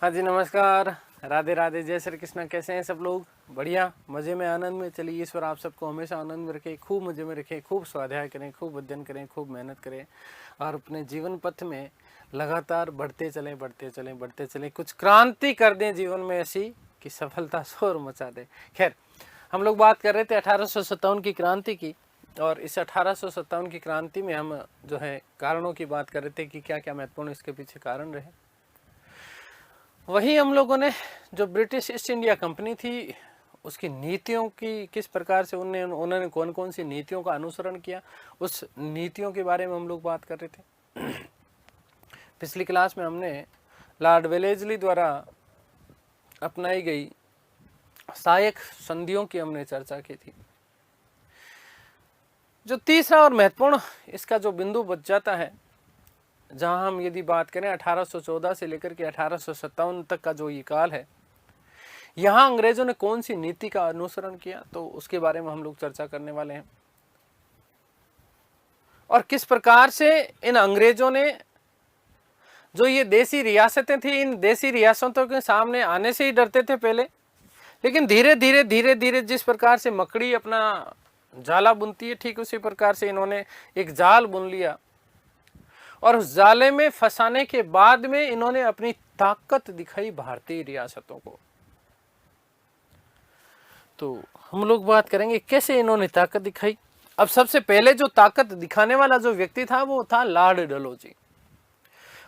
हाँ जी, नमस्कार। राधे राधे, जय श्री कृष्ण। कैसे हैं सब लोग? बढ़िया, मज़े में, आनंद में। चलिए, ईश्वर आप सबको हमेशा आनंद में रखे, खूब मज़े में रखे, खूब स्वाध्याय करें, खूब अध्ययन करें, खूब मेहनत करें और अपने जीवन पथ में लगातार बढ़ते चलें, बढ़ते चलें, बढ़ते चलें। कुछ क्रांति कर दें जीवन में ऐसी कि सफलता शोर मचा दे। खैर, हम लोग बात कर रहे थे 1857 की क्रांति की, और इस 1857 की क्रांति में हम जो है कारणों की बात कर रहे थे कि क्या क्या महत्वपूर्ण इसके पीछे कारण रहे। वही हम लोगों ने जो ब्रिटिश ईस्ट इंडिया कंपनी थी उसकी नीतियों की किस प्रकार से उन्होंने कौन कौन सी नीतियों का अनुसरण किया, उस नीतियों के बारे में हम लोग बात कर रहे थे। पिछली क्लास में हमने लॉर्ड वेलेस्ली द्वारा अपनाई गई सहायक संधियों की हमने चर्चा की थी। जो तीसरा और महत्वपूर्ण इसका जो बिंदु बच जाता है, जहां हम यदि बात करें 1814 से लेकर के 1857 तक का जो ये काल है, यहाँ अंग्रेजों ने कौन सी नीति का अनुसरण किया, तो उसके बारे में हम लोग चर्चा करने वाले हैं। और किस प्रकार से इन अंग्रेजों ने जो ये देसी रियासतें थी, इन देसी रियासतों के सामने आने से ही डरते थे पहले, लेकिन धीरे धीरे धीरे धीरे जिस प्रकार से मकड़ी अपना जाला बुनती है, ठीक उसी प्रकार से इन्होंने एक जाल बुन लिया और उस जाले में फंसाने के बाद में इन्होंने अपनी ताकत दिखाई भारतीय रियासतों को। तो हम लोग बात करेंगे कैसे इन्होंने ताकत दिखाई। अब सबसे पहले जो ताकत दिखाने वाला जो व्यक्ति था वो था लॉर्ड डलहौजी।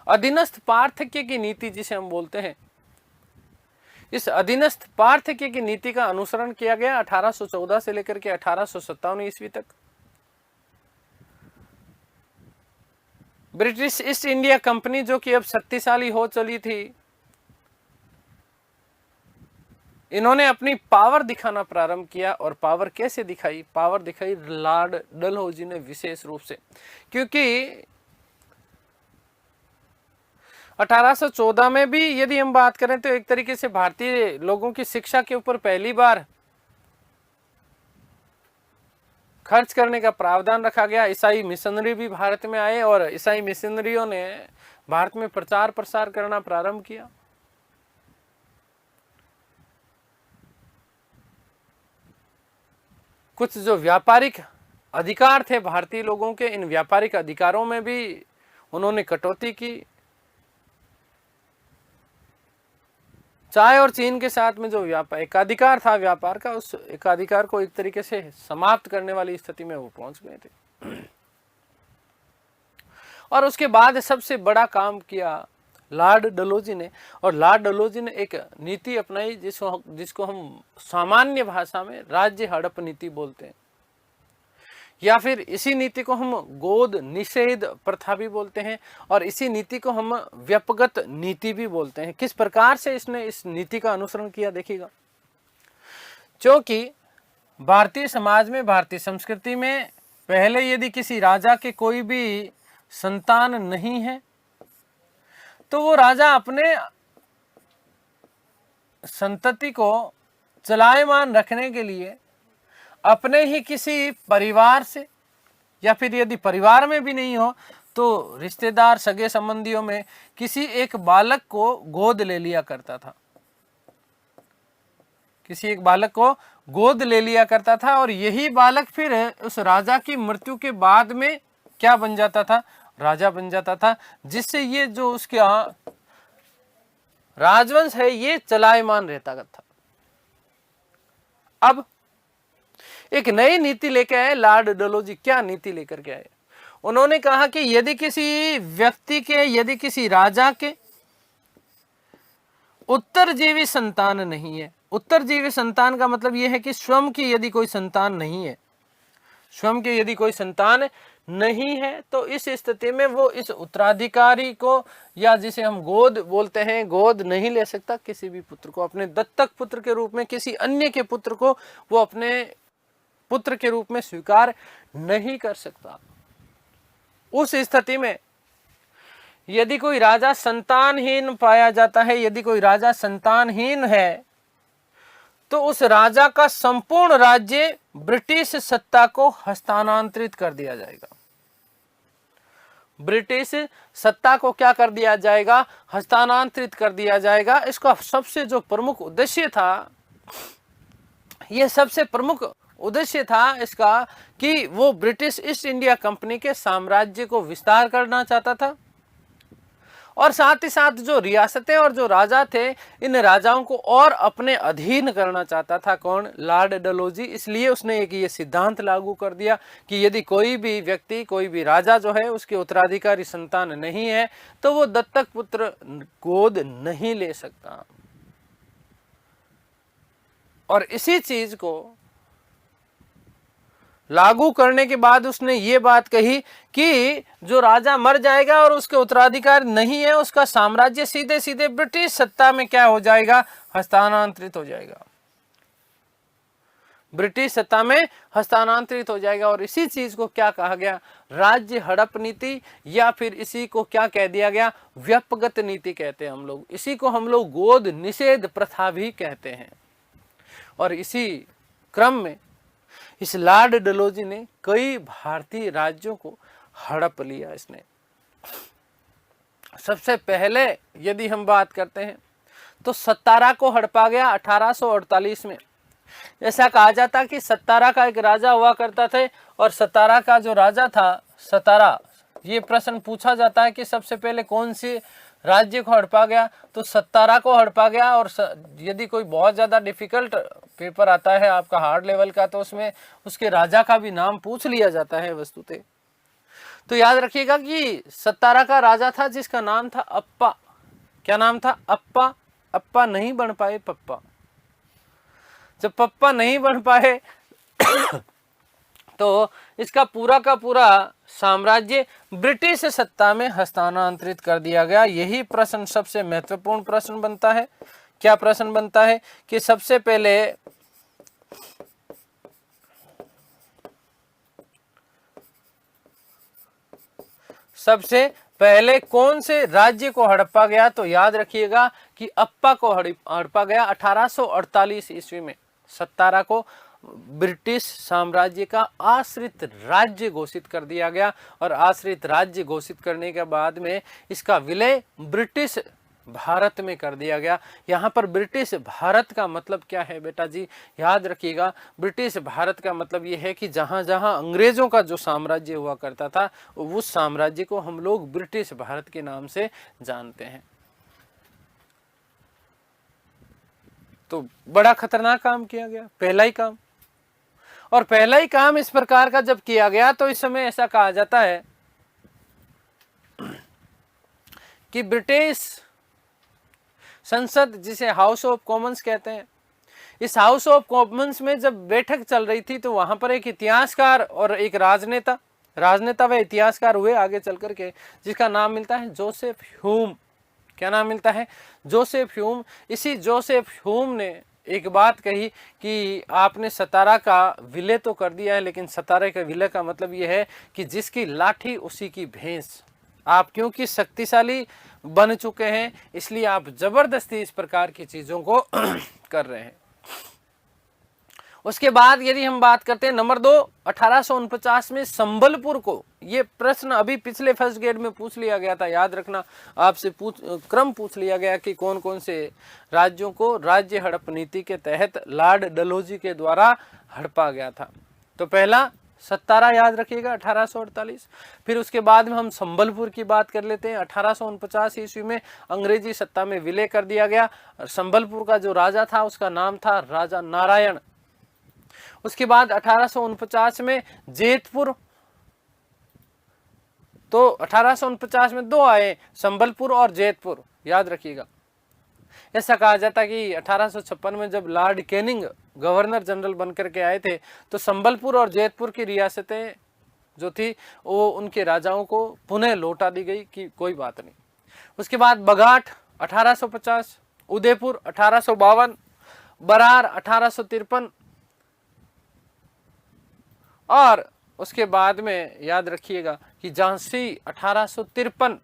अधीनस्थ पार्थक्य की नीति जिसे हम बोलते हैं, इस अधीनस्थ पार्थक्य की नीति का अनुसरण किया गया 1814 से लेकर के 1857 ईस्वी तक। ब्रिटिश ईस्ट इंडिया कंपनी जो कि अब शक्तिशाली हो चली थी, इन्होंने अपनी पावर दिखाना प्रारंभ किया। और पावर कैसे दिखाई? पावर दिखाई लॉर्ड डलहौजी ने विशेष रूप से, क्योंकि 1814 में भी यदि हम बात करें तो एक तरीके से भारतीय लोगों की शिक्षा के ऊपर पहली बार खर्च करने का प्रावधान रखा गया। ईसाई मिशनरी भी भारत में आए और ईसाई मिशनरियों ने भारत में प्रचार प्रसार करना प्रारंभ किया। कुछ जो व्यापारिक अधिकार थे भारतीय लोगों के, इन व्यापारिक अधिकारों में भी उन्होंने कटौती की। चाय और चीन के साथ में जो एकाधिकार था व्यापार का, उस एकाधिकार को एक तरीके से समाप्त करने वाली स्थिति में वो पहुंच गए थे। और उसके बाद सबसे बड़ा काम किया लॉर्ड डलहौजी ने, और लॉर्ड डलहौजी ने एक नीति अपनाई जिसको हम सामान्य भाषा में राज्य हड़प नीति बोलते हैं, या फिर इसी नीति को हम गोद निषेध प्रथा भी बोलते हैं, और इसी नीति को हम व्यपगत नीति भी बोलते हैं। किस प्रकार से इसने इस नीति का अनुसरण किया देखिएगा। क्योंकि भारतीय समाज में, भारतीय संस्कृति में पहले यदि किसी राजा के कोई भी संतान नहीं है तो वो राजा अपने संतति को चलायमान रखने के लिए अपने ही किसी परिवार से, या फिर यदि परिवार में भी नहीं हो तो रिश्तेदार सगे संबंधियों में किसी एक बालक को गोद ले लिया करता था, किसी एक बालक को गोद ले लिया करता था। और यही बालक फिर उस राजा की मृत्यु के बाद में क्या बन जाता था? राजा बन जाता था, जिससे ये जो उसका राजवंश है ये चलायमान रहता था। अब एक नई नीति लेकर आए लॉर्ड डलहौजी। क्या नीति लेकर के आए? उन्होंने कहा कि यदि किसी व्यक्ति के, यदि किसी राजा के उत्तरजीवी संतान नहीं है, उत्तरजीवी संतान का मतलब यह है कि स्वयं की यदि कोई संतान नहीं है, स्वयं की यदि कोई संतान नहीं है, तो इस स्थिति में वो इस उत्तराधिकारी को, या जिसे हम गोद बोलते हैं, गोद नहीं ले सकता। किसी भी पुत्र को, अपने दत्तक पुत्र के रूप में किसी अन्य के पुत्र को वो अपने पुत्र के रूप में स्वीकार नहीं कर सकता। उस स्थिति में यदि कोई राजा संतानहीन पाया जाता है, यदि कोई राजा संतानहीन है, तो उस राजा का संपूर्ण राज्य ब्रिटिश सत्ता को हस्तांतरित कर दिया जाएगा। ब्रिटिश सत्ता को क्या कर दिया जाएगा, हस्तांतरित कर दिया जाएगा। इसका सबसे जो प्रमुख उद्देश्य था, ये सबसे प्रमुख उद्देश्य था इसका कि वो ब्रिटिश ईस्ट इंडिया कंपनी के साम्राज्य को विस्तार करना चाहता था और साथ ही साथ जो रियासतें और जो राजा थे, इन राजाओं को और अपने अधीन करना चाहता था। कौन? लॉर्ड डलहौजी। इसलिए उसने एक ये सिद्धांत लागू कर दिया कि यदि कोई भी व्यक्ति, कोई भी राजा जो है, उसके उत्तराधिकारी संतान नहीं है तो वो दत्तक पुत्र गोद नहीं ले सकता। और इसी चीज को लागू करने के बाद उसने ये बात कही कि जो राजा मर जाएगा और उसके उत्तराधिकार नहीं है, उसका साम्राज्य सीधे सीधे ब्रिटिश सत्ता में क्या हो जाएगा, हस्तांतरित हो जाएगा, ब्रिटिश सत्ता में हस्तांतरित हो जाएगा। और इसी चीज को क्या कहा गया, राज्य हड़प नीति, या फिर इसी को क्या कह दिया गया, व्यपगत नीति कहते हैं हम लोग। इसी को हम लोग गोद निषेध प्रथा भी कहते हैं। और इसी क्रम में इस लॉर्ड डलहौजी ने कई भारतीय राज्यों को हड़प लिया। इसने सबसे पहले यदि हम बात करते हैं तो सतारा को हड़पा गया 1848 में। ऐसा कहा जाता कि सतारा का एक राजा हुआ करता थे, और सतारा का जो राजा था, सतारा, ये प्रश्न पूछा जाता है कि सबसे पहले कौन सी राज्य को हड़पा गया, तो सतारा को हड़पा गया। और यदि कोई बहुत ज्यादा डिफिकल्ट पेपर आता है आपका हार्ड लेवल का, तो उसमें उसके राजा का भी नाम पूछ लिया जाता है वस्तुतः। तो याद रखिएगा कि सतारा का राजा था जिसका नाम था अप्पा। क्या नाम था? अप्पा। अप्पा नहीं बन पाए पप्पा। जब पप्पा नहीं बन पाए तो इसका पूरा का पूरा साम्राज्य ब्रिटिश सत्ता में हस्तांतरित कर दिया गया। यही प्रश्न सबसे महत्वपूर्ण प्रश्न बनता है। क्या प्रश्न बनता है कि सबसे पहले कौन से राज्य को हड़पा गया? तो याद रखिएगा कि अप्पा को हड़पा गया 1848 ईस्वी में। सतारा को ब्रिटिश साम्राज्य का आश्रित राज्य घोषित कर दिया गया, और आश्रित राज्य घोषित करने के बाद में इसका विलय ब्रिटिश भारत में कर दिया गया। यहाँ पर ब्रिटिश भारत का मतलब क्या है बेटा जी? याद रखिएगा, ब्रिटिश भारत का मतलब ये है कि जहाँ जहाँ अंग्रेजों का जो साम्राज्य हुआ करता था, उस साम्राज्य को हम लोग ब्रिटिश भारत के नाम से जानते हैं। तो बड़ा खतरनाक काम किया गया, पहला ही काम। और पहला ही काम इस प्रकार का जब किया गया, तो इस समय ऐसा कहा जाता है कि ब्रिटिश संसद, जिसे हाउस ऑफ कॉमन्स कहते हैं, इस हाउस ऑफ कॉमन्स में जब बैठक चल रही थी, तो वहां पर एक इतिहासकार और एक राजनेता व इतिहासकार हुए आगे चल करके, जिसका नाम मिलता है जोसेफ ह्यूम। क्या नाम मिलता है? Joseph Hume. इसी जोसेफ ह्यूम ने एक बात कही कि आपने सतारा का विलय तो कर दिया है, लेकिन सतारा का विलय का मतलब यह है कि जिसकी लाठी उसी की भैंस। आप क्योंकि शक्तिशाली बन चुके हैं, इसलिए आप जबरदस्ती इस प्रकार की चीजों को कर रहे हैं। उसके बाद यदि हम बात करते हैं नंबर 2, 1849 में संबलपुर को, ये प्रश्न अभी पिछले फर्स्ट ग्रेड में पूछ लिया गया था, याद रखना, आपसे क्रम पूछ लिया गया कि कौन कौन से राज्यों को राज्य हड़प नीति के तहत लॉर्ड डलहौजी के द्वारा हड़पा गया था। तो पहला सतारा याद रखिएगा 1848। फिर उसके बाद में हम संबलपुर की बात कर लेते हैं। 1849 ईस्वी में अंग्रेजी सत्ता में विलय कर दिया गया। संबलपुर का जो राजा था उसका नाम था राजा नारायण। उसके बाद 1849 में जेतपुर, तो 1849 में 2 आए, संबलपुर और जेतपुर, याद रखिएगा। ऐसा कहा जाता कि 1856 में जब लॉर्ड कैनिंग गवर्नर जनरल बनकर के आए थे, तो संबलपुर और जेतपुर की रियासतें जो थी वो उनके राजाओं को पुनः लौटा दी गई कि कोई बात नहीं। उसके बाद बघाट 1850, उदयपुर 1852, बरार 1853, और उसके बाद में याद रखिएगा कि झांसी 1853।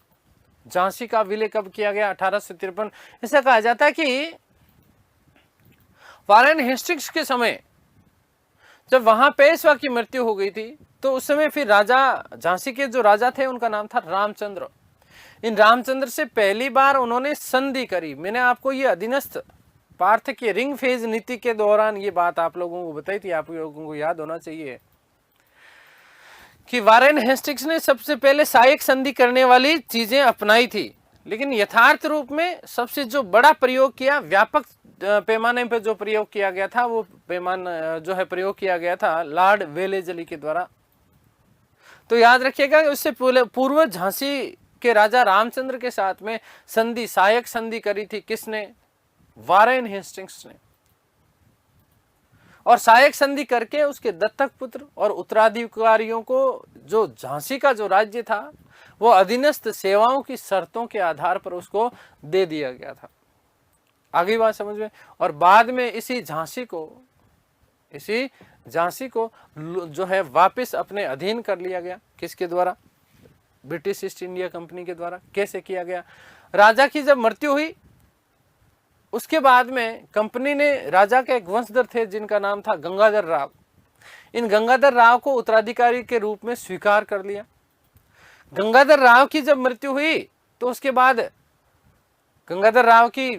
झांसी का विलय कब किया गया? 1853। ऐसा कहा जाता है कि वारेन हेस्टिंग्स के समय जब वहां पेशवा की मृत्यु हो गई थी तो उस समय फिर राजा, झांसी के जो राजा थे उनका नाम था रामचंद्र। इन रामचंद्र से पहली बार उन्होंने संधि करी। मैंने आपको ये अधीनस्थ पार्थ की रिंग फेज नीति के दौरान ये बात आप लोगों को बताई थी, आप लोगों को याद होना चाहिए कि वारेन हेस्टिंग्स ने सबसे पहले सहायक संधि करने वाली चीजें अपनाई थी, लेकिन यथार्थ रूप में सबसे जो बड़ा प्रयोग किया, व्यापक पैमाने पे जो प्रयोग किया गया था, वो जो है प्रयोग किया गया था लॉर्ड वेलेस्ली के द्वारा। तो याद रखिएगा उससे पूर्व झांसी के राजा रामचंद्र के साथ में संधि, सहायक संधि करी थी किसने? वारेन हेस्टिंग्स ने। और सहायक संधि करके उसके दत्तक पुत्र और उत्तराधिकारियों को जो झांसी का जो राज्य था वो अधीनस्थ सेवाओं की शर्तों के आधार पर उसको दे दिया गया था। आगे बात समझ में। और बाद में इसी झांसी को जो है वापस अपने अधीन कर लिया गया। किसके द्वारा? ब्रिटिश ईस्ट इंडिया कंपनी के द्वारा। कैसे किया गया? राजा की जब मृत्यु हुई उसके बाद में कंपनी ने, राजा के एक वंशधर थे जिनका नाम था गंगाधर राव, इन गंगाधर राव को उत्तराधिकारी के रूप में स्वीकार कर लिया। गंगाधर राव की जब मृत्यु हुई तो उसके बाद गंगाधर राव की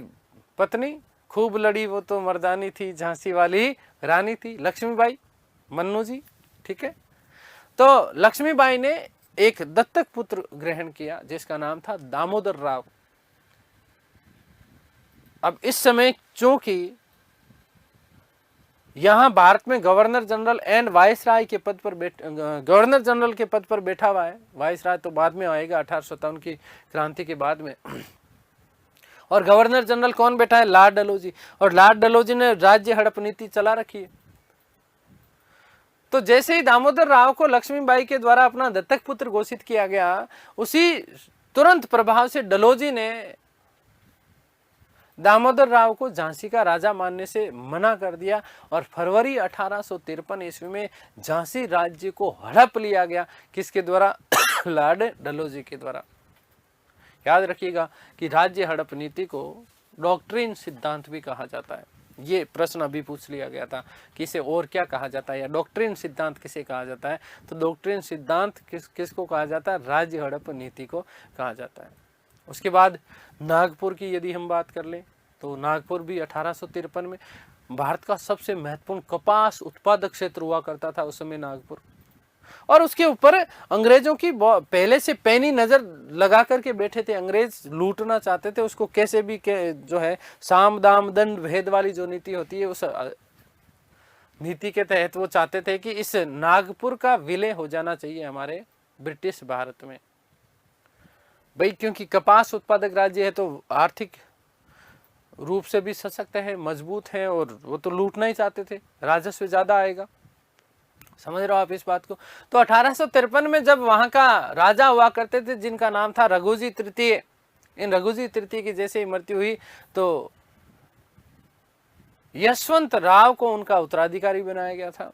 पत्नी खूब लड़ी, वो तो मर्दानी थी, झांसी वाली रानी थी, लक्ष्मीबाई मन्नू जी, ठीक है। तो लक्ष्मीबाई ने एक दत्तक पुत्र ग्रहण किया जिसका नाम था दामोदर राव। अब इस समय चूंकि यहां भारत में गवर्नर जनरल एंड वाइसराय के पद पर गवर्नर जनरल के पद पर बैठा हुआ है, वाइसराय तो बाद में आएगा 1857 की क्रांति के बाद में। और गवर्नर जनरल कौन बैठा है? लॉर्ड डलहौजी। और लॉर्ड डलहौजी ने राज्य हड़प नीति चला रखी है। तो जैसे ही दामोदर राव को लक्ष्मीबाई के द्वारा अपना दत्तक पुत्र घोषित किया गया, उसी तुरंत प्रभाव से डलहौजी ने दामोदर राव को झांसी का राजा मानने से मना कर दिया और फरवरी 1853 ईस्वी में झांसी राज्य को हड़प लिया गया। किसके द्वारा? लॉर्ड डलहौजी के द्वारा। याद रखिएगा कि राज्य हड़प नीति को डॉक्ट्रिन सिद्धांत भी कहा जाता है। ये प्रश्न अभी पूछ लिया गया था कि इसे और क्या कहा जाता है, या डॉक्ट्रिन सिद्धांत किसे कहा जाता है? तो डॉक्ट्रिन सिद्धांत किसको कहा जाता है? राज्य हड़प नीति को कहा जाता है। उसके बाद नागपुर की यदि हम बात कर लें तो नागपुर भी 1853 में भारत का सबसे महत्वपूर्ण कपास उत्पादक क्षेत्र हुआ करता था उस समय नागपुर। और उसके ऊपर अंग्रेजों की पहले से पैनी नजर लगा करके बैठे थे। अंग्रेज लूटना चाहते थे उसको, कैसे भी जो है साम दाम दंड भेद वाली जो नीति होती है, उस नीति के तहत वो चाहते थे कि इस नागपुर का विलय हो जाना चाहिए हमारे ब्रिटिश भारत में। भाई क्योंकि कपास उत्पादक राज्य है तो आर्थिक रूप से भी सशक्त है, मजबूत है, और वो तो लूटना ही चाहते थे, राजस्व ज्यादा आएगा। समझ रहे हो आप इस बात को? तो 1853 में जब वहां का राजा हुआ करते थे जिनका नाम था रघुजी तृतीय, इन रघुजी तृतीय की जैसे ही मृत्यु हुई तो यशवंत राव को उनका उत्तराधिकारी बनाया गया था।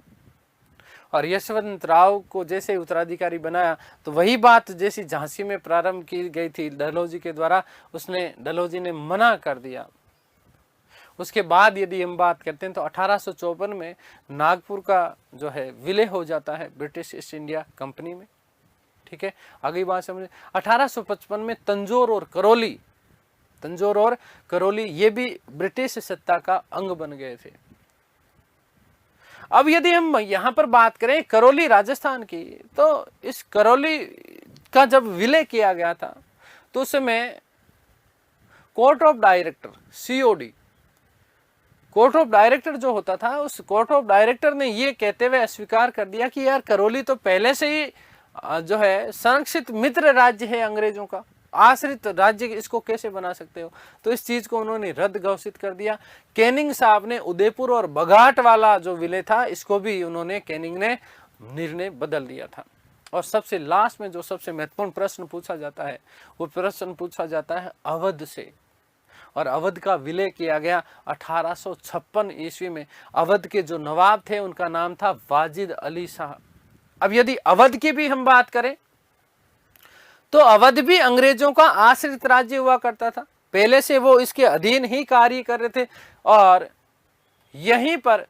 और यशवंत राव को जैसे उत्तराधिकारी बनाया तो वही बात जैसी झांसी में प्रारंभ की गई थी डलहौजी के द्वारा, डलहौजी ने मना कर दिया। उसके बाद यदि हम बात करते हैं तो 1854 में नागपुर का जो है विलय हो जाता है ब्रिटिश ईस्ट इंडिया कंपनी में, ठीक है। आगे बात समझे। 1855 में तंजौर और करौली ये भी ब्रिटिश सत्ता का अंग बन गए थे। अब यदि हम यहां पर बात करें करौली राजस्थान की, तो इस करौली का जब विलय किया गया था तो उस समय court of director COD, court of director जो होता था, उस कोर्ट ऑफ डायरेक्टर ने ये कहते हुए अस्वीकार कर दिया कि यार करौली तो पहले से ही जो है संरक्षित मित्र राज्य है अंग्रेजों का, आश्रित राज्य इसको कैसे बना सकते हो। तो इस चीज को उन्होंने रद्द घोषित कर दिया। कैनिंग साहब ने उदयपुर और बघाट वाला जो विलय था इसको भी कैनिंग ने निर्णय बदल दिया था। और सबसे लास्ट में जो सबसे महत्वपूर्ण प्रश्न पूछा जाता है वो प्रश्न पूछा जाता है अवध से, और अवध का विलय किया गया 1856 ईस्वी में। अवध के जो नवाब थे उनका नाम था वाजिद अली शाह। अब यदि अवध की भी हम बात करें तो अवध भी अंग्रेजों का आश्रित राज्य हुआ करता था, पहले से वो इसके अधीन ही कार्य कर रहे थे। और यहीं पर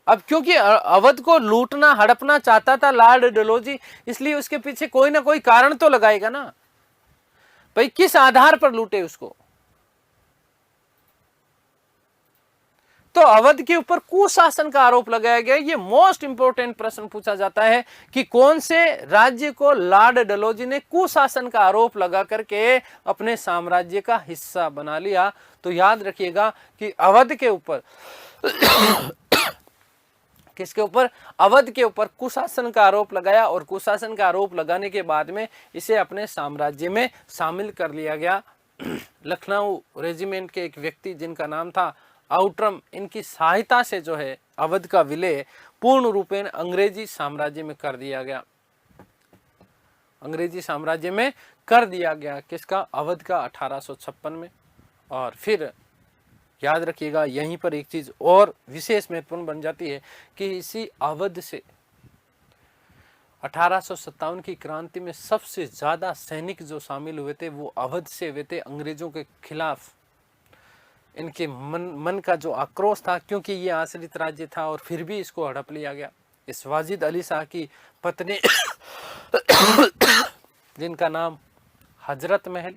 अब क्योंकि अवध को लूटना हड़पना चाहता था लॉर्ड डलहौजी, इसलिए उसके पीछे कोई ना कोई कारण तो लगाएगा ना, भाई किस आधार पर लूटे उसको। तो अवध के ऊपर कुशासन का आरोप लगाया गया। ये मोस्ट इंपोर्टेंट प्रश्न पूछा जाता है कि कौन से राज्य को लॉर्ड डलहौजी ने कुशासन का आरोप लगा करके अपने साम्राज्य का हिस्सा बना लिया। तो याद रखिएगा कि अवध के ऊपर किसके ऊपर, अवध के ऊपर कुशासन का आरोप लगाया, और कुशासन का आरोप लगाने के बाद में इसे अपने साम्राज्य में शामिल कर लिया गया। लखनऊ रेजिमेंट के एक व्यक्ति जिनका नाम था आउटरम, इनकी सहायता से जो है अवध का विलय पूर्ण रूपेण अंग्रेजी साम्राज्य में कर दिया गया। अंग्रेजी साम्राज्य में कर दिया गया किसका, अवध का 1856 में। और फिर याद रखिएगा यहीं पर एक चीज और विशेष महत्वपूर्ण बन जाती है कि इसी अवध से 1857 की क्रांति में सबसे ज्यादा सैनिक जो शामिल हुए थे वो अवध से हुए थे अंग्रेजों के खिलाफ। इनके मन का जो आक्रोश था, क्योंकि ये आश्रित राज्य था और फिर भी इसको हड़प लिया गया। इस वाजिद अली शाह की पत्नी जिनका नाम हजरत महल,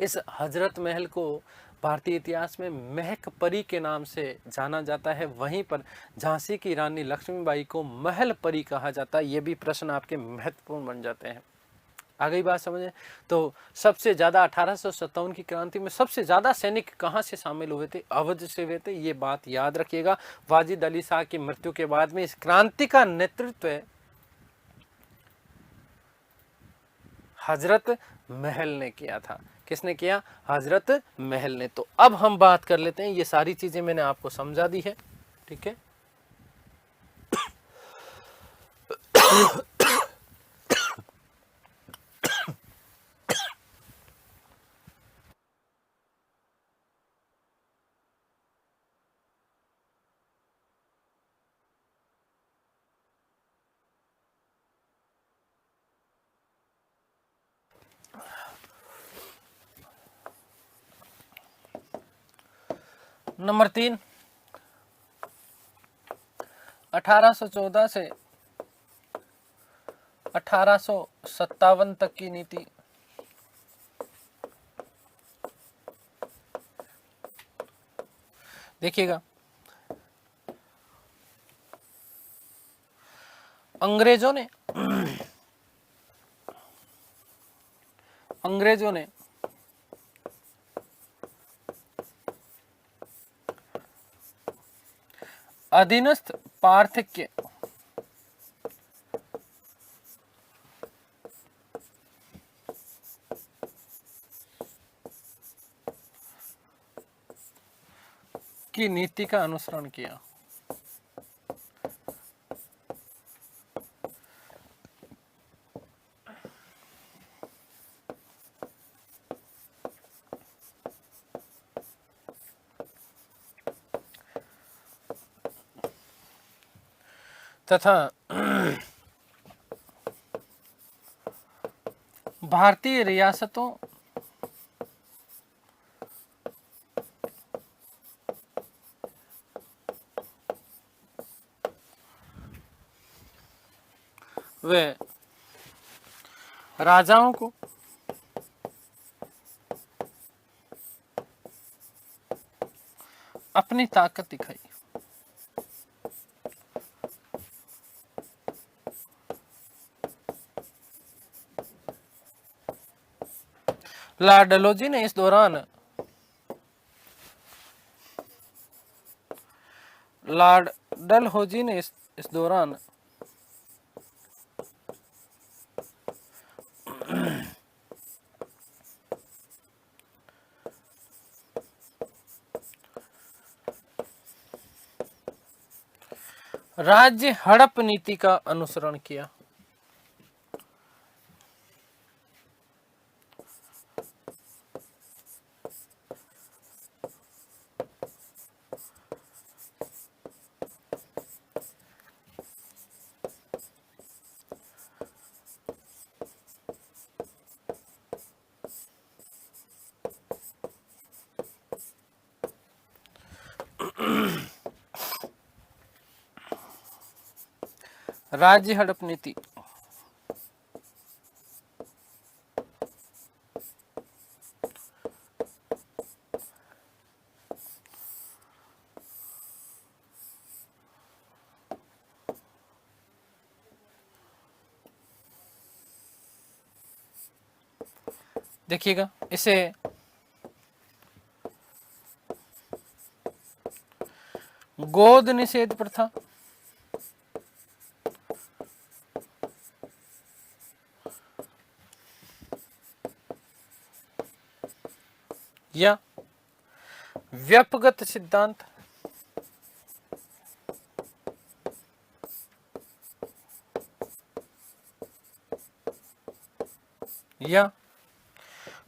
इस हजरत महल को भारतीय इतिहास में महक परी के नाम से जाना जाता है। वहीं पर झांसी की रानी लक्ष्मीबाई को महल परी कहा जाता है। ये भी प्रश्न आपके महत्वपूर्ण बन जाते हैं। आ गई बात समझे। तो सबसे ज्यादा 1857 की क्रांति में सबसे ज्यादा सैनिक कहां से शामिल हुए थे, अवध से हुए थे। ये बात याद रखिएगा। वाजिद अली शाह की मृत्यु के बाद में इस क्रांति का नेतृत्व हजरत महल ने किया था। किसने किया, हजरत महल ने। तो अब हम बात कर लेते हैं, ये सारी चीजें मैंने आपको समझा दी है, ठीक है। नंबर 3, 1814 से 1857 तक की नीति। देखिएगा, अंग्रेजों ने अधीनस्थ पार्थक्य की नीति का अनुसरण किया। तथा भारतीय रियासतों वे राजाओं को अपनी ताकत दिखाई। लॉर्ड डलहौजी ने इस दौरान राज्य हड़प नीति का अनुसरण किया। राज्य हड़प नीति। देखिएगा इसे गोद निषेध प्रथा, या व्यपगत सिद्धांत, या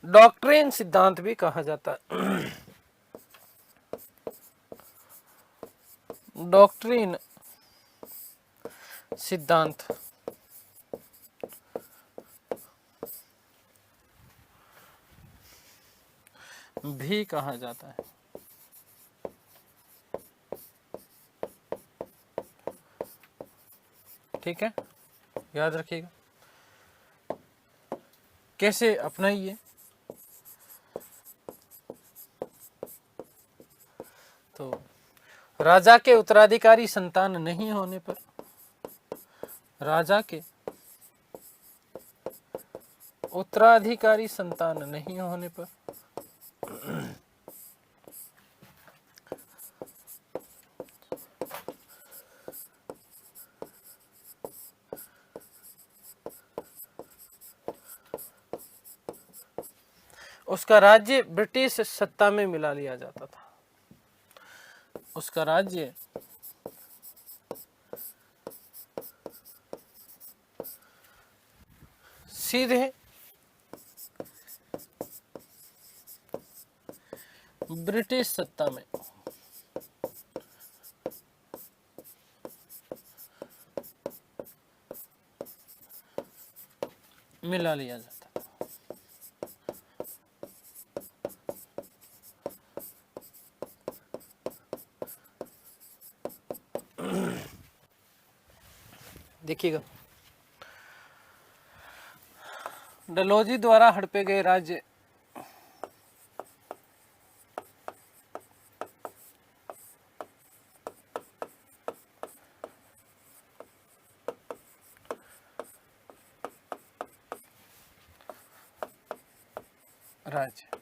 डॉक्ट्रिन सिद्धांत भी कहा जाता है। डॉक्ट्रिन सिद्धांत भी कहा जाता है। ठीक है, याद रखिएगा। कैसे अपनाइए? तो राजा के उत्तराधिकारी संतान नहीं होने पर, राजा के उत्तराधिकारी संतान नहीं होने पर उसका राज्य ब्रिटिश सत्ता में मिला लिया जाता था। उसका राज्य सीधे ब्रिटिश सत्ता में मिला लिया जाता। देखिएगा, डलहौजी द्वारा हड़पे गए राज्य राज्य।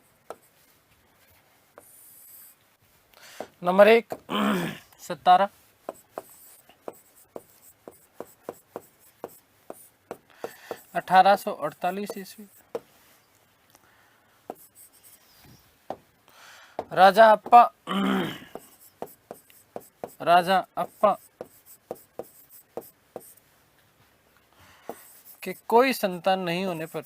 नंबर 1 सतारा, 1848 ईस्वी। राजा अप्पा के कोई संतान नहीं होने पर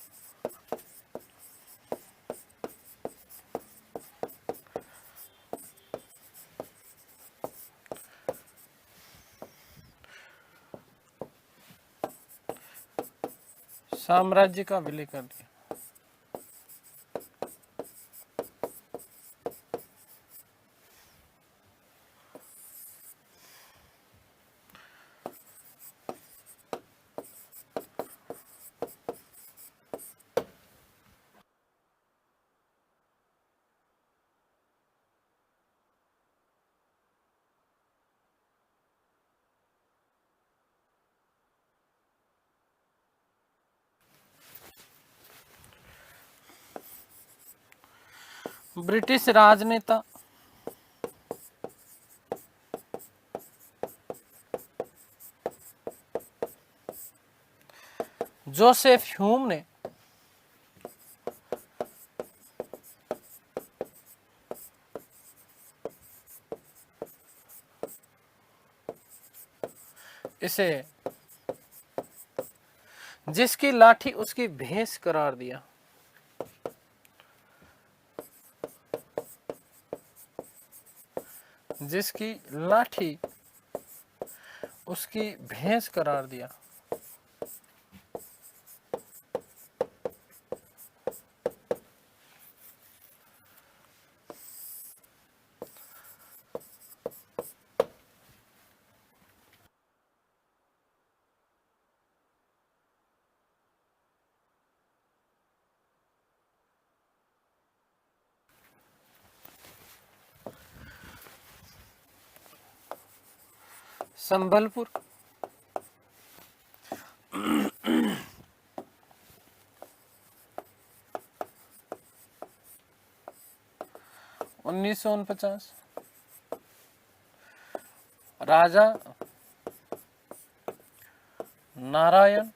साम्राज्य का विलय कर दिया। ब्रिटिश राजनेता जोसेफ ह्यूम ने इसे जिसकी लाठी उसकी भैंस करार दिया। जिसकी लाठी उसकी भैंस करार दिया। संबलपुर, 1949। राजा नारायण,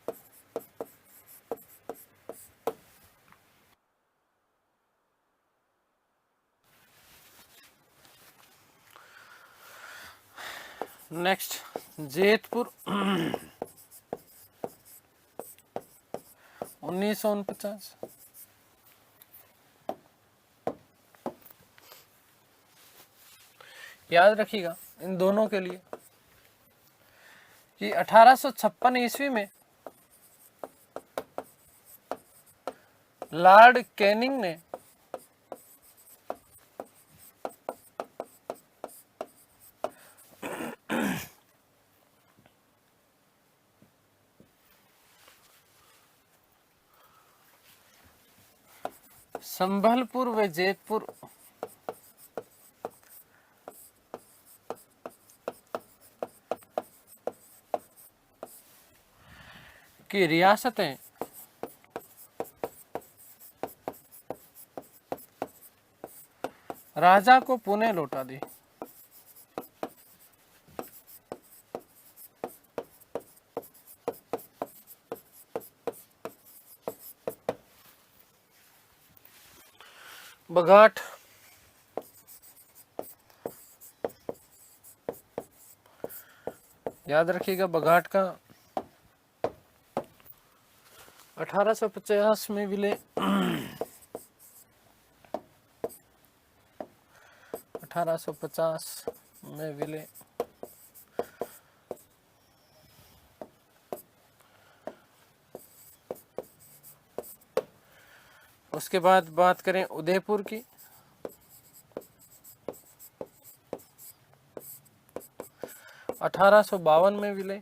नेक्स्ट जेतपुर, 1949। याद रखिएगा इन दोनों के लिए कि 1856 ईस्वी में लॉर्ड कैनिंग ने संबलपुर व जेतपुर की रियासतें राजा को पुणे लौटा दी। बघाट, याद रखिएगा बघाट का 1850 में विलय, 1850 में विलय। उसके बाद बात करें उदयपुर की, 1852 में विलय।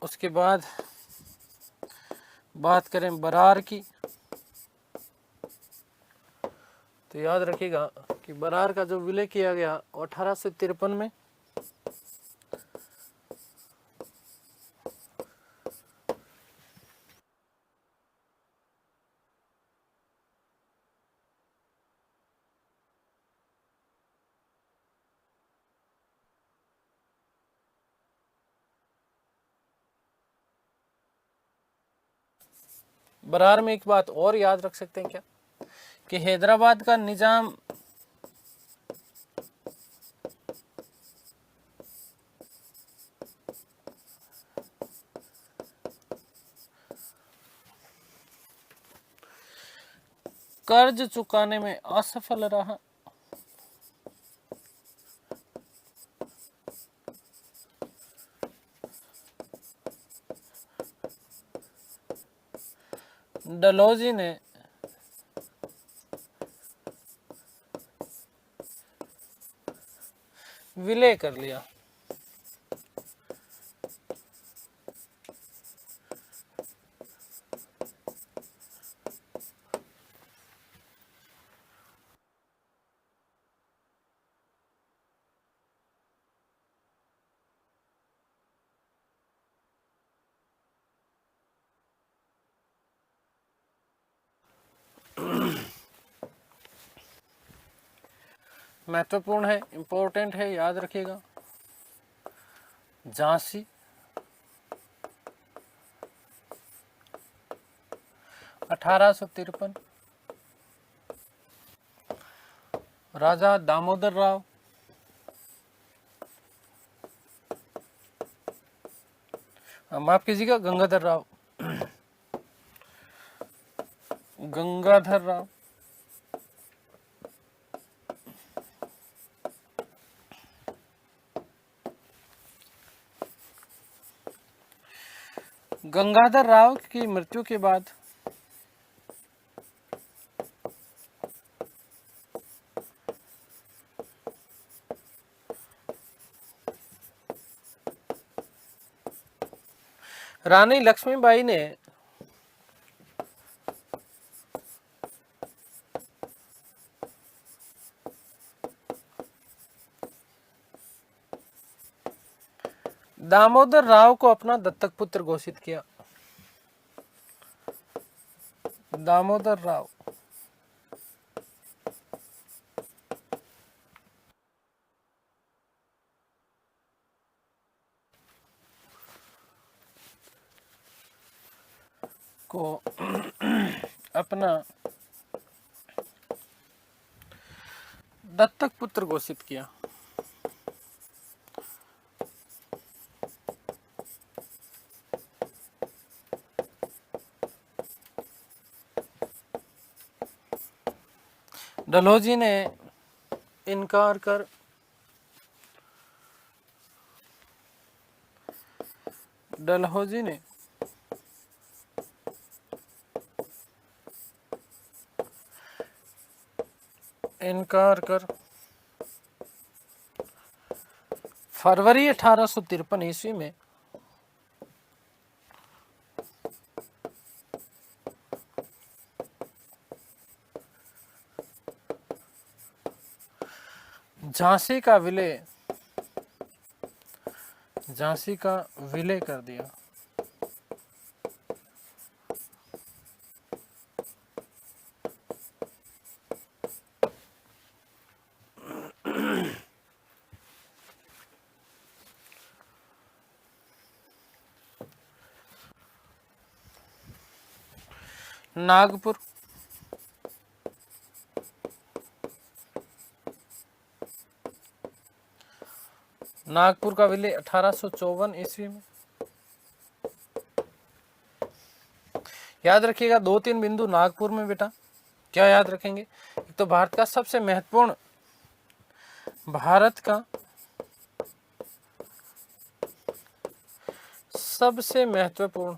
उसके बाद बात करें बरार की, तो याद रखिएगा कि बरार का जो विलय किया गया 1853 में। बरार में एक बात और याद रख सकते हैं क्या कि हैदराबाद का निजाम कर्ज चुकाने में असफल रहा। डलहौजी ने विलय कर लिया। महत्वपूर्ण है, इंपॉर्टेंट है, याद रखिएगा। झांसी, 1853। राजा दामोदर राव, माफ कीजिएगा गंगाधर राव, गंगाधर राव। गंगाधर राव की मृत्यु के बाद रानी लक्ष्मीबाई ने दामोदर राव को अपना दत्तक पुत्र घोषित किया? दामोदर राव को अपना दत्तक पुत्र घोषित किया। डलहौजी ने इनकार कर डलहौजी ने इनकार कर फरवरी 1853 ईस्वी में झांसी का विलय कर दिया। नागपुर का विलय 1854 ईस्वी में। याद रखिएगा 2-3 बिंदु नागपुर में बेटा। क्या याद रखेंगे? एक तो भारत का सबसे महत्वपूर्ण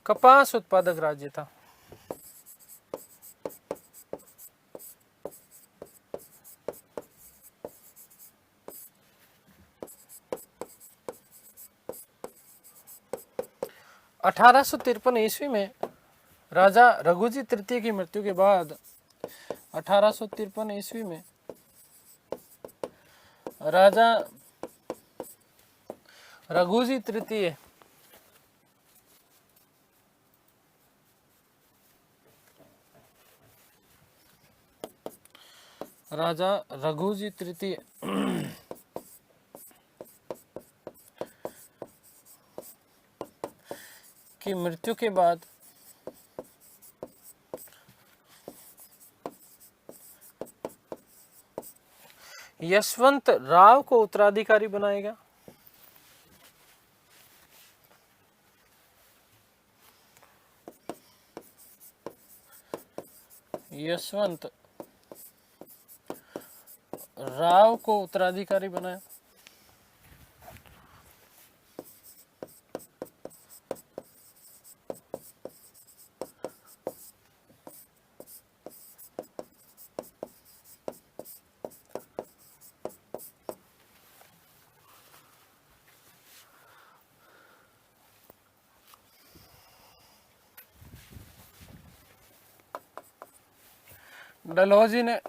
कपास उत्पादक राज्य था। अठारह सौ 53 ईस्वी में राजा रघुजी तृतीय की मृत्यु के बाद 1853 ईस्वी में राजा रघुजी तृतीय की मृत्यु के बाद यशवंत राव को उत्तराधिकारी बनाएगा। यशवंत राव को उत्तराधिकारी बनाया। डलहौजी ने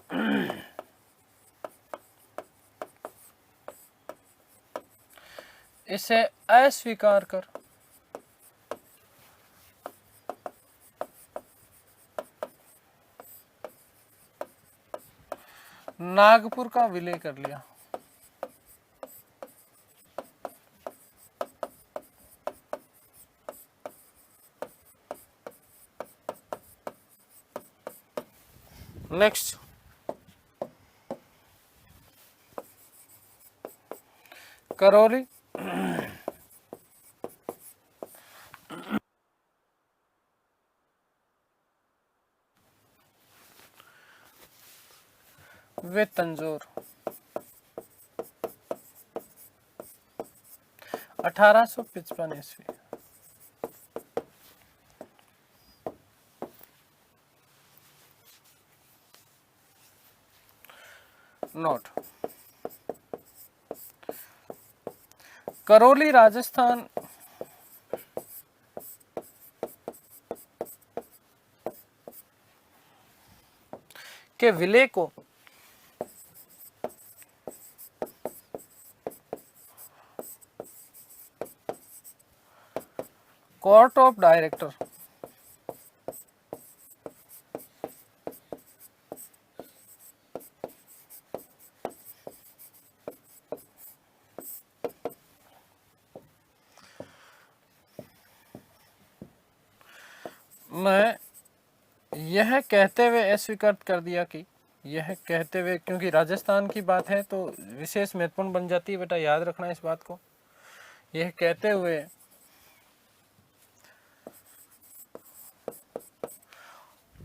इसे अस्वीकार कर नागपुर का विलय कर लिया। नेक्स्ट, करौली वे तंजौर 1855 ईस्वी। नोट, करौली राजस्थान के विलय को कोर्ट ऑफ डायरेक्टर मैं यह कहते हुए अस्वीकृत कर दिया कि यह कहते हुए, क्योंकि राजस्थान की बात है तो विशेष महत्वपूर्ण बन जाती है बेटा, याद रखना इस बात को। यह कहते हुए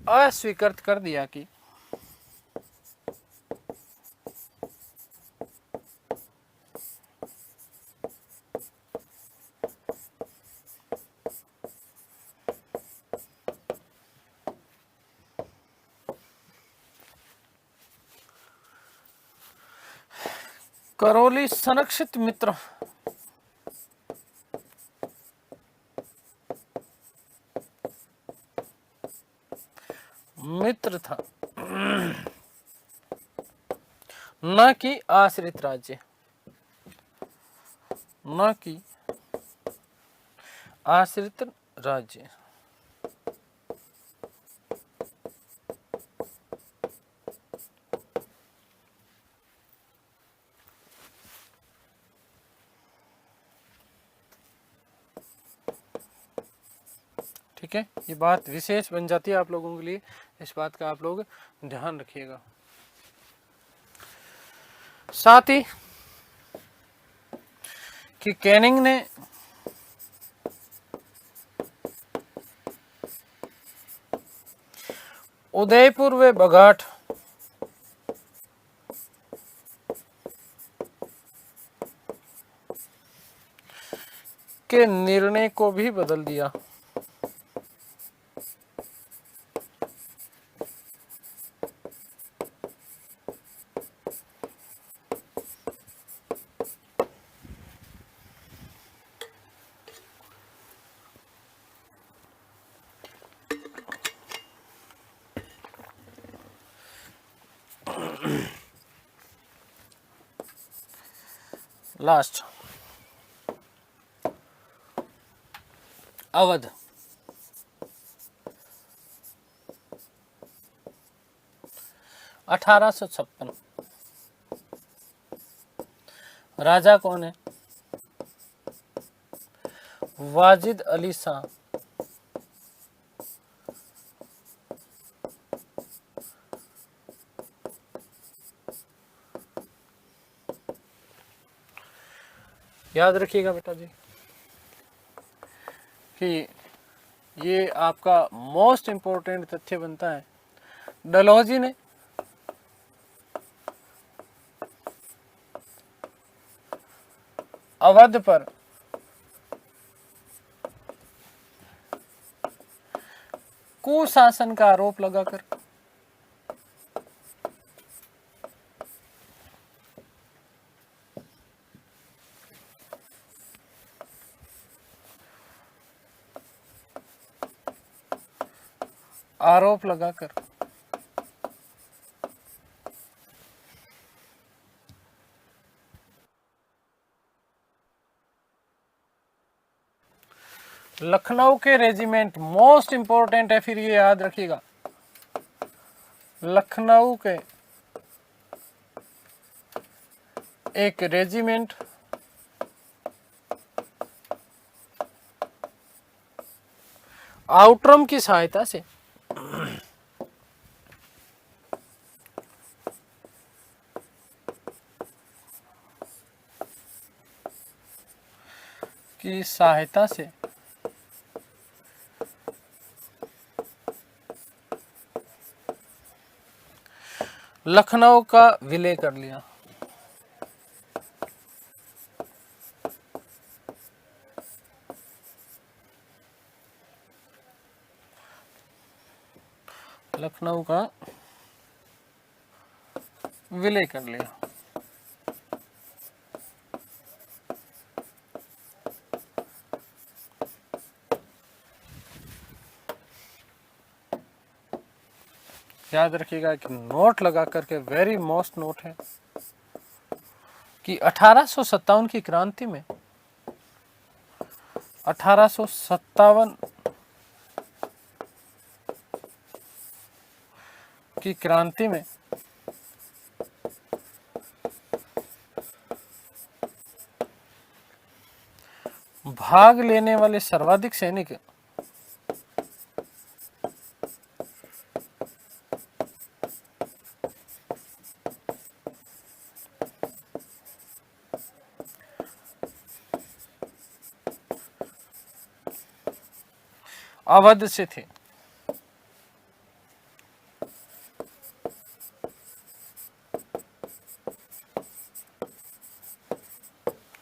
अस्वीकृत कर दिया कि करौली संरक्षित मित्र था, न कि आश्रित राज्य, न कि आश्रित राज्य। ठीक है, ये बात विशेष बन जाती है आप लोगों के लिए, इस बात का आप लोग ध्यान रखिएगा। साथ ही कि कैनिंग ने उदयपुर व बघाट के निर्णय को भी बदल दिया। लास्ट अवध, अठारह सौ छप्पन। राजा कौन है? वाजिद अली शाह। याद रखिएगा बेटा जी कि ये आपका मोस्ट इंपॉर्टेंट तथ्य बनता है। डलहौजी ने अवध पर कुशासन का आरोप लगाकर लखनऊ के रेजिमेंट, मोस्ट इंपॉर्टेंट है, फिर ये याद रखिएगा, लखनऊ के एक रेजिमेंट आउटरम की सहायता से लखनऊ का विलय कर लिया। लखनऊ का विलय कर लिया। याद रखिएगा कि नोट लगा करके, वेरी मोस्ट नोट है कि 1857 की क्रांति में 1857 की क्रांति में भाग लेने वाले सर्वाधिक सैनिक अवध से थे।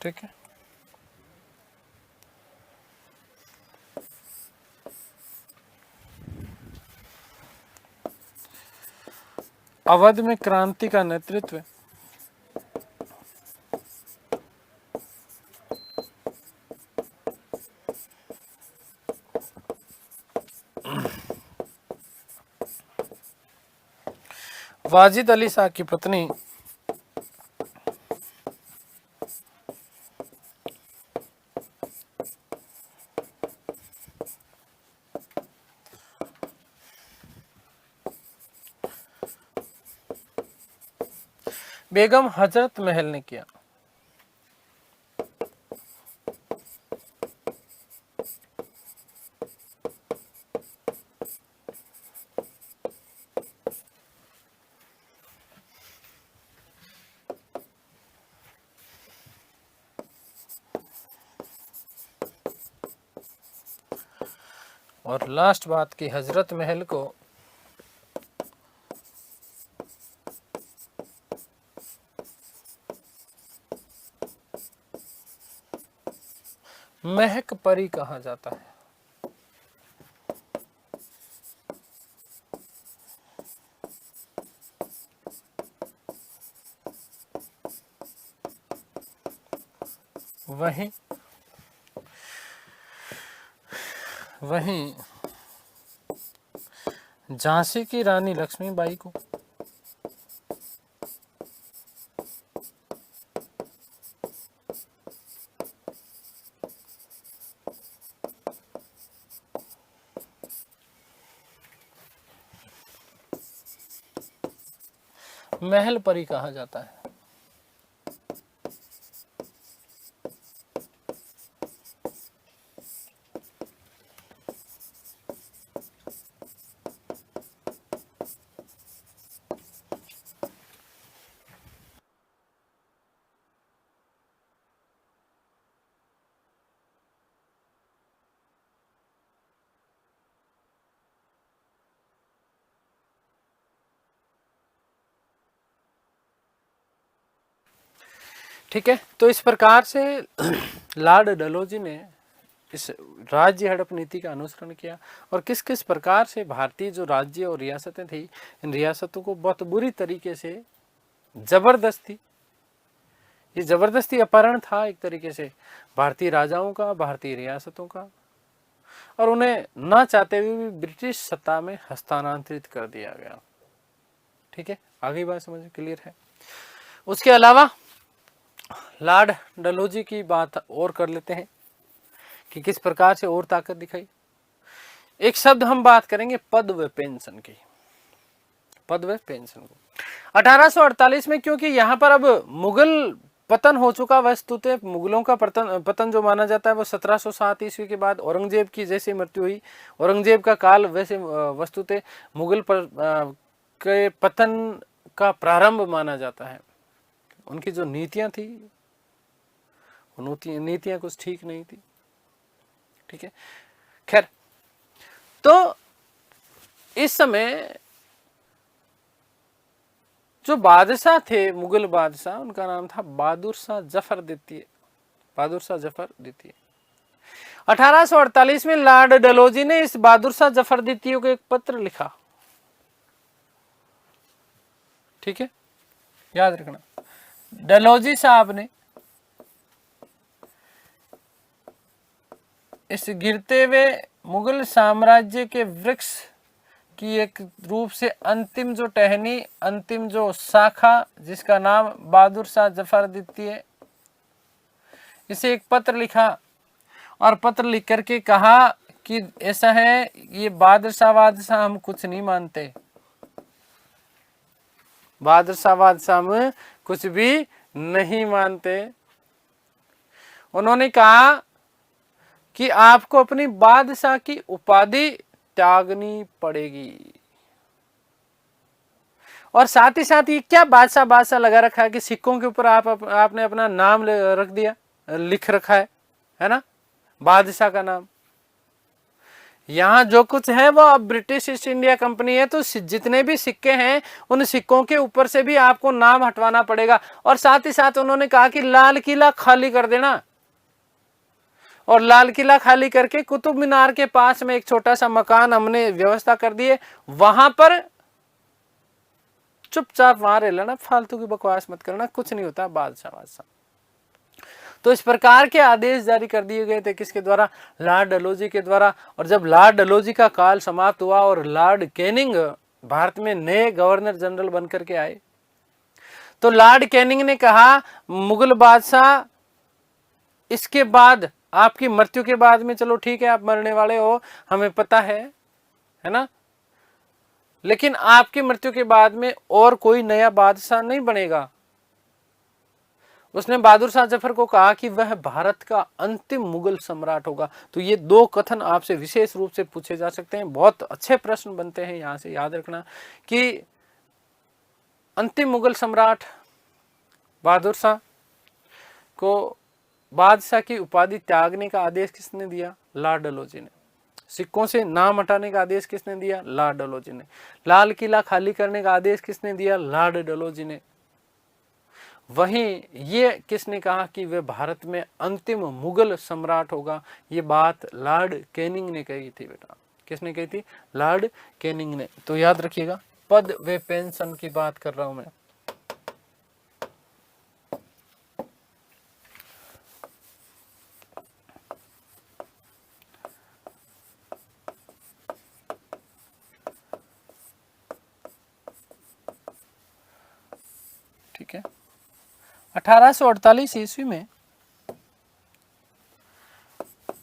ठीक है, अवध में क्रांति का नेतृत्व वाजिद अली शाह की पत्नी बेगम हजरत महल ने किया। और लास्ट बात की हजरत महल को महक परी कहा जाता है। वहीं झांसी की रानी लक्ष्मीबाई को महल परी कहा जाता है। ठीक है, तो इस प्रकार से लॉर्ड डलहौजी ने इस राज्य हड़प नीति का अनुसरण किया और किस किस प्रकार से भारतीय जो राज्य और रियासतें थी, इन रियासतों को बहुत बुरी तरीके से ये जबरदस्ती अपहरण था एक तरीके से भारतीय राजाओं का, भारतीय रियासतों का, और उन्हें ना चाहते हुए भी ब्रिटिश सत्ता में हस्तांतरित कर दिया गया। ठीक है, आगे बात समझ क्लियर है। उसके अलावा लॉर्ड डलहौजी की बात और कर लेते हैं कि किस प्रकार से और ताकत दिखाई। एक शब्द हम बात करेंगे पद व पेंशन की, पद व पेंशन को 1848 में, क्योंकि यहाँ पर अब मुगल पतन हो चुका, वस्तुतः मुगलों का पतन जो माना जाता है वो 1707 ईस्वी के बाद औरंगजेब की जैसे मृत्यु हुई, औरंगजेब का काल वैसे वस्तुतः मुगल के पतन का प्रारंभ माना जाता है। उनकी जो नीतियां थी, नीतियां कुछ ठीक नहीं थी। ठीक है, खैर, तो इस समय जो बादशाह थे, मुगल बादशाह, उनका नाम था बहादुर शाह जफर द्वितीय। बहादुर शाह जफर द्वितीय 1848 में लॉर्ड डलहौजी ने इस बहादुर शाह जफर द्वितीय को एक पत्र लिखा। ठीक है, याद रखना, डलहौजी साहब ने इस गिरते हुए मुगल साम्राज्य के वृक्ष की एक रूप से अंतिम जो टहनी, अंतिम जो शाखा, जिसका नाम बहादुर शाह जफर द्वितीय, इसे एक पत्र लिखा और पत्र लिख करके कहा कि ऐसा है, ये बादशाह हम कुछ नहीं मानते, बादशाह हम कुछ भी नहीं मानते। उन्होंने कहा कि आपको अपनी बादशाह की उपाधि त्यागनी पड़ेगी। और साथ ही साथ ये क्या बादशाह लगा रखा है कि सिक्कों के ऊपर आपने अपना नाम रख दिया, लिख रखा है ना, बादशाह का नाम। यहां जो कुछ है वो अब ब्रिटिश ईस्ट इंडिया कंपनी है, तो जितने भी सिक्के हैं उन सिक्कों के ऊपर से भी आपको नाम हटवाना पड़ेगा। और साथ ही साथ उन्होंने कहा कि लाल किला खाली कर देना, और लाल किला खाली करके कुतुब मीनार के पास में एक छोटा सा मकान हमने व्यवस्था कर दिए, वहां पर चुपचाप वहां रह लेना, फालतू की बकवास मत करना, कुछ नहीं होता बादशाह। तो इस प्रकार के आदेश जारी कर दिए गए थे, किसके द्वारा? लॉर्ड डलहौजी के द्वारा। और जब लॉर्ड डलहौजी का काल समाप्त हुआ और लॉर्ड कैनिंग भारत में नए गवर्नर जनरल बनकर के आए, तो लॉर्ड कैनिंग ने कहा, मुगल बादशाह इसके बाद, आपकी मृत्यु के बाद में, चलो ठीक है आप मरने वाले हो, हमें पता है ना, लेकिन आपकी मृत्यु के बाद में और कोई नया बादशाह नहीं बनेगा। उसने बहादुर शाह जफर को कहा कि वह भारत का अंतिम मुगल सम्राट होगा। तो ये दो कथन आपसे विशेष रूप से पूछे जा सकते हैं, बहुत अच्छे प्रश्न बनते हैं, यहां से याद रखना कि अंतिम मुगल सम्राट बहादुर शाह को बादशाह की उपाधि त्यागने का आदेश किसने दिया? लॉर्ड डलहौजी ने। सिक्कों से नाम हटाने का आदेश किसने दिया? लॉर्ड डलहौजी ने। लाल किला खाली करने का आदेश किसने दिया? लॉर्ड डलहौजी ने। वहीं ये किसने कहा कि वह भारत में अंतिम मुगल सम्राट होगा? ये बात लॉर्ड कैनिंग ने कही थी बेटा। किसने कही थी? लॉर्ड कैनिंग ने। तो याद रखिएगा, पद व पेंशन की बात कर रहा हूं मैं। ठीक है, 1848 ईस्वी में,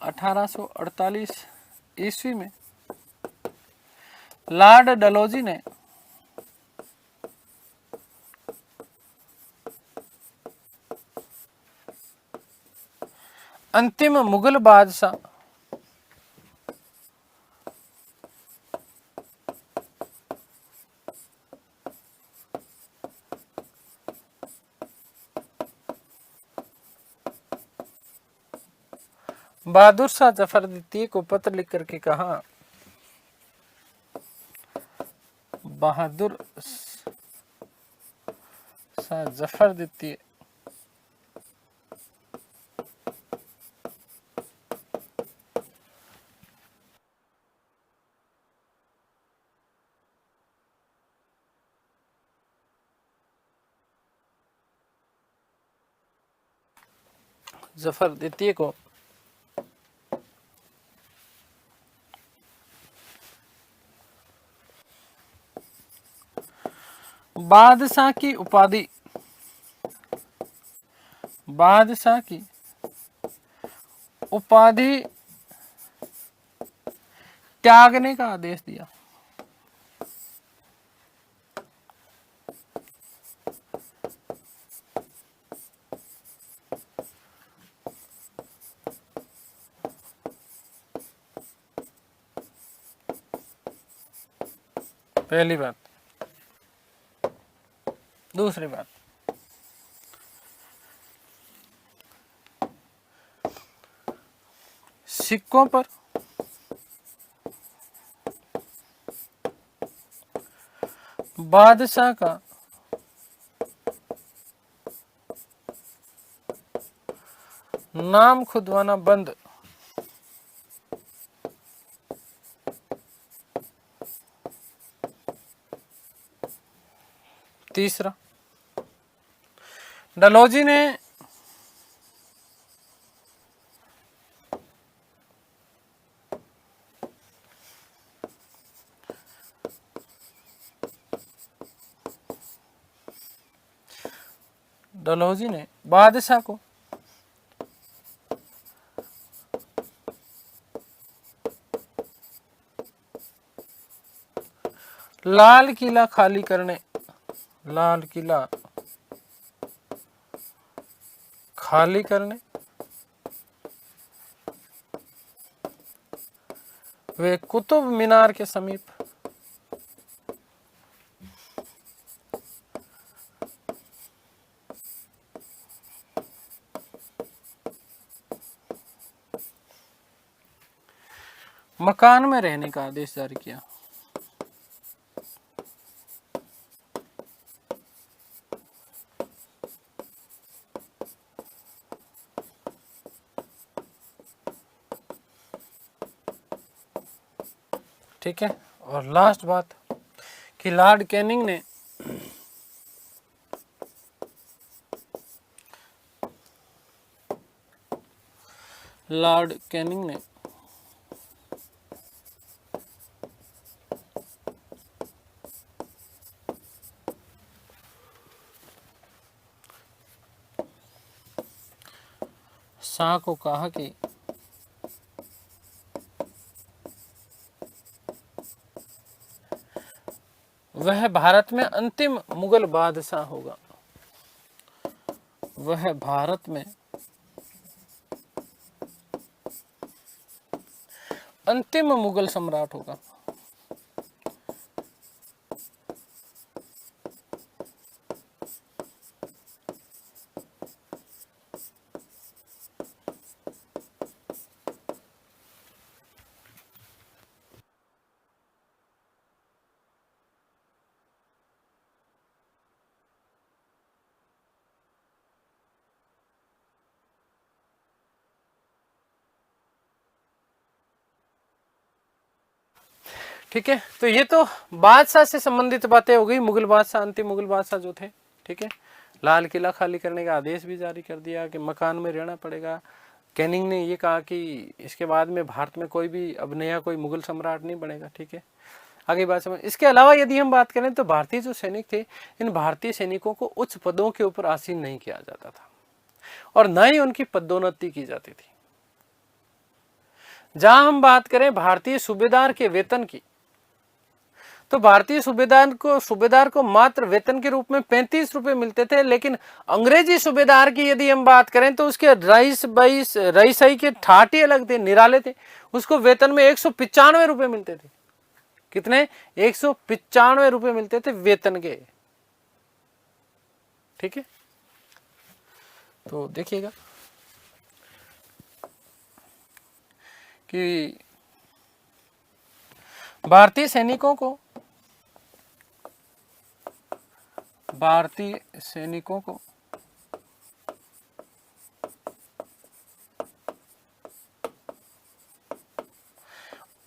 1848 ईस्वी में लॉर्ड डलहौजी ने अंतिम मुगल बादशाह बहादुर शाह जफर द्वितीय को पत्र लिख करके कहा, बहादुर शाह जफर द्वितीय जफर द्वितीय को बादशाह की उपाधि, बादशाह की उपाधि त्यागने का आदेश दिया। पहली बात। दूसरी बात, सिक्कों पर बादशाह का नाम खुदवाना बंद। तीसरा, डलहौजी ने बादशाह को लाल किला खाली करने, लाल किला खाली करने वे कुतुब मीनार के समीप मकान में रहने का आदेश जारी किया। ठीक है। और लास्ट बात कि लॉर्ड कैनिंग ने शाह को कहा कि वह भारत में अंतिम मुगल बादशाह होगा, वह भारत में अंतिम मुगल सम्राट होगा। ठीक है, तो ये तो बादशाह से संबंधित बातें हो गई, मुगल बादशाह, अंतिम मुगल बादशाह जो थे। ठीक है, लाल किला खाली करने का आदेश भी जारी कर दिया कि मकान में रहना पड़ेगा। कैनिंग ने ये कहा कि इसके बाद में भारत में कोई भी अब नया कोई मुगल सम्राट नहीं बनेगा। ठीक है, आगे बात समझ। इसके अलावा यदि हम बात करें तो भारतीय जो सैनिक थे, इन भारतीय सैनिकों को उच्च पदों के ऊपर आसीन नहीं किया जाता था और न ही उनकी पदोन्नति की जाती थी। जहां हम बात करें भारतीय सूबेदार के वेतन की, तो भारतीय सूबेदार को मात्र वेतन के रूप में 35 रुपए मिलते थे, लेकिन अंग्रेजी सूबेदार की यदि हम बात करें तो उसके रईसाई के ठाट ही अलग थे, निराले थे। उसको वेतन में 195 रुपए मिलते थे। कितने? 195 रुपए मिलते थे वेतन के। ठीक है, तो देखिएगा कि भारतीय सैनिकों को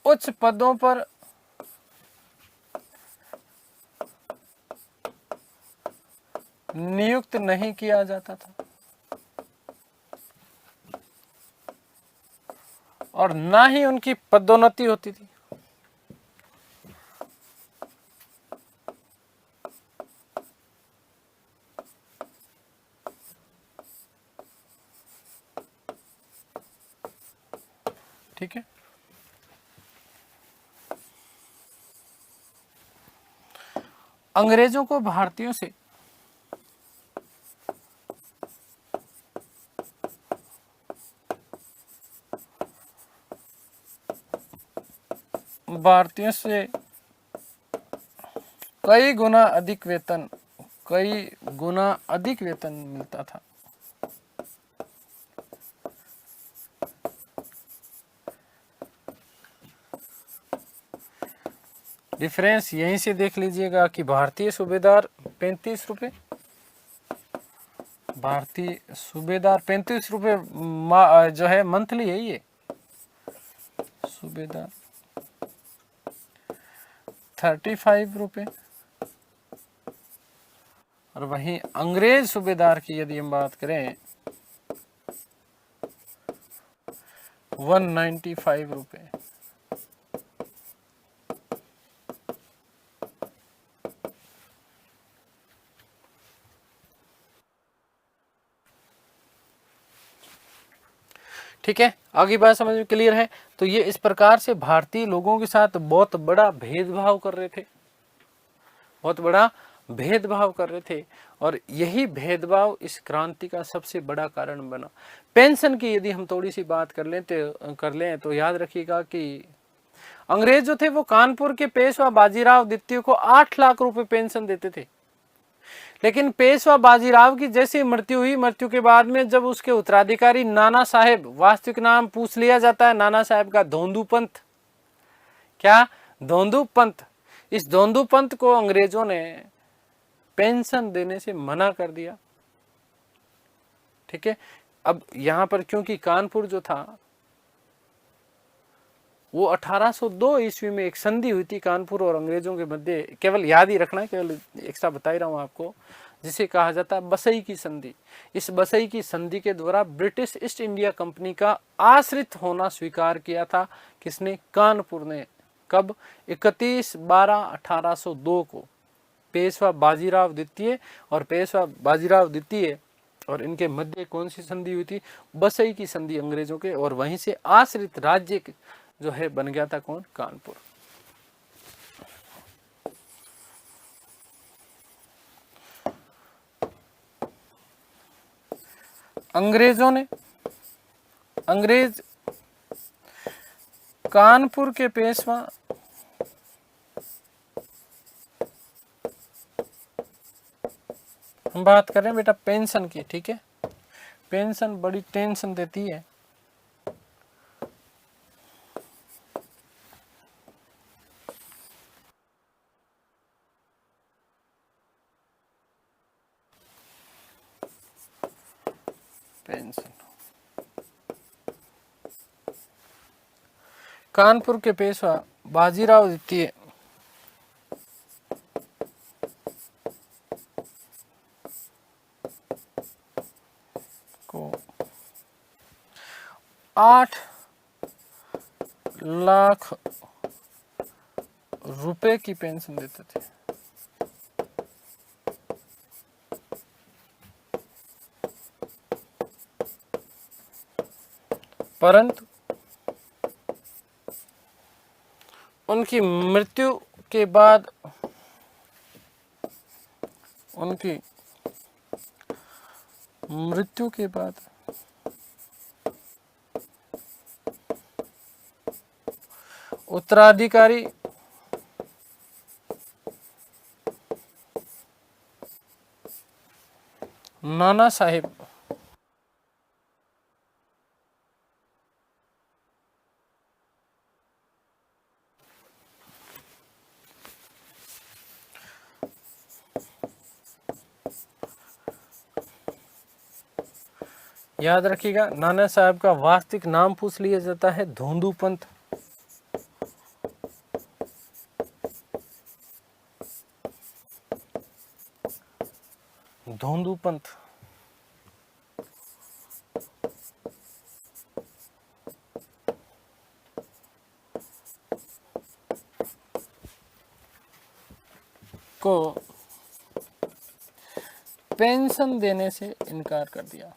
उच्च पदों पर नियुक्त नहीं किया जाता था और ना ही उनकी पदोन्नति होती थी। ठीक है, अंग्रेजों को भारतीयों से कई गुना अधिक वेतन मिलता था। डिफरेंस यहीं से देख लीजिएगा कि भारतीय सूबेदार 35 रुपए, भारतीय सूबेदार 35 रुपए जो है मंथली है ये, सूबेदार 35 रुपए, और वहीं अंग्रेज सूबेदार की यदि हम बात करें 195 रुपए। ठीक है, आगे बात समझ में क्लियर है। तो ये इस प्रकार से भारतीय लोगों के साथ बहुत बड़ा भेदभाव कर रहे थे। बहुत बड़ा भेदभाव कर रहे थे और यही भेदभाव इस क्रांति का सबसे बड़ा कारण बना। पेंशन की यदि हम थोड़ी सी बात कर लें तो याद रखिएगा कि अंग्रेज जो थे वो कानपुर के पेशवा बाजीराव द्वितीय को 8 लाख रुपए पेंशन देते थे। लेकिन पेशवा बाजीराव की जैसी मृत्यु हुई, मृत्यु के बाद में जब उसके उत्तराधिकारी नाना साहेब, वास्तविक नाम पूछ लिया जाता है नाना साहेब का धोंदू पंत, क्या धोंदू पंत, इस धोंदू पंत को अंग्रेजों ने पेंशन देने से मना कर दिया। ठीक है, अब यहां पर क्योंकि कानपुर जो था वो 1802 ईस्वी में एक संधि हुई थी कानपुर और अंग्रेजों के मध्य, केवल याद ही रखना, केवल एक्स्ट्रा बता ही रहा हूं आपको, जिसे कहा जाता है बसई की संधि। इस बसई की संधि के द्वारा ब्रिटिश ईस्ट इंडिया कंपनी का आश्रित होना स्वीकार किया था। किसने? कानपुर ने। कब? 31/12/1802 को पेशवा बाजीराव द्वितीय और पेशवा बाजीराव द्वितीय और इनके मध्य कौन सी संधि हुई थी? बसई की संधि अंग्रेजों के, और वहीं से आश्रित राज्य जो है बन गया था कौन? कानपुर। अंग्रेजों ने, अंग्रेज कानपुर के पेशवा हम बात कर रहे हैं बेटा पेंशन की। ठीक है, पेंशन बड़ी टेंशन देती है। पेंशन कानपुर के पेशवा बाजीराव द्वितीय को 8 लाख रुपए की पेंशन देते थे। परंतु उनकी मृत्यु के बाद, उनकी मृत्यु के बाद उत्तराधिकारी नाना साहेब याद रखिएगा, नाना साहब का वास्तविक नाम पूछ लिया जाता है धोंदू पंत। धोंदू पंत को पेंशन देने से इनकार कर दिया।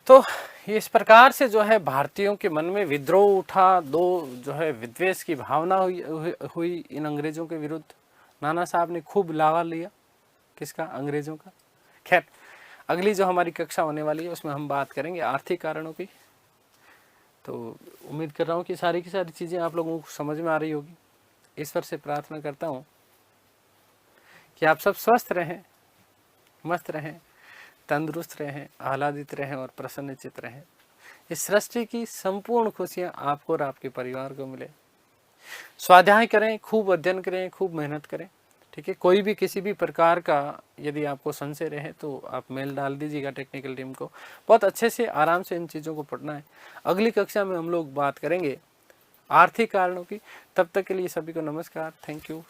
तो इस प्रकार से जो है भारतीयों के मन में विद्रोह उठा, दो जो है विद्वेष की भावना हुई इन अंग्रेजों के विरुद्ध। नाना साहब ने खूब लावा लिया, किसका? अंग्रेजों का। खैर, अगली जो हमारी कक्षा होने वाली है उसमें हम बात करेंगे आर्थिक कारणों की। तो उम्मीद कर रहा हूँ कि सारी की सारी चीज़ें आप लोगों को समझ में आ रही होगी। ईश्वर से प्रार्थना करता हूँ कि आप सब स्वस्थ रहें, मस्त रहें, तंदुरुस्त रहें, आह्लादित रहें और प्रसन्नचित रहें। इस सृष्टि की संपूर्ण खुशियाँ आपको और आपके परिवार को मिले। स्वाध्याय करें, खूब अध्ययन करें, खूब मेहनत करें। ठीक है, कोई भी किसी भी प्रकार का यदि आपको संशय रहे तो आप मेल डाल दीजिएगा टेक्निकल टीम को। बहुत अच्छे से आराम से इन चीज़ों को पढ़ना है। अगली कक्षा में हम लोग बात करेंगे आर्थिक कारणों की। तब तक के लिए सभी को नमस्कार, थैंक यू।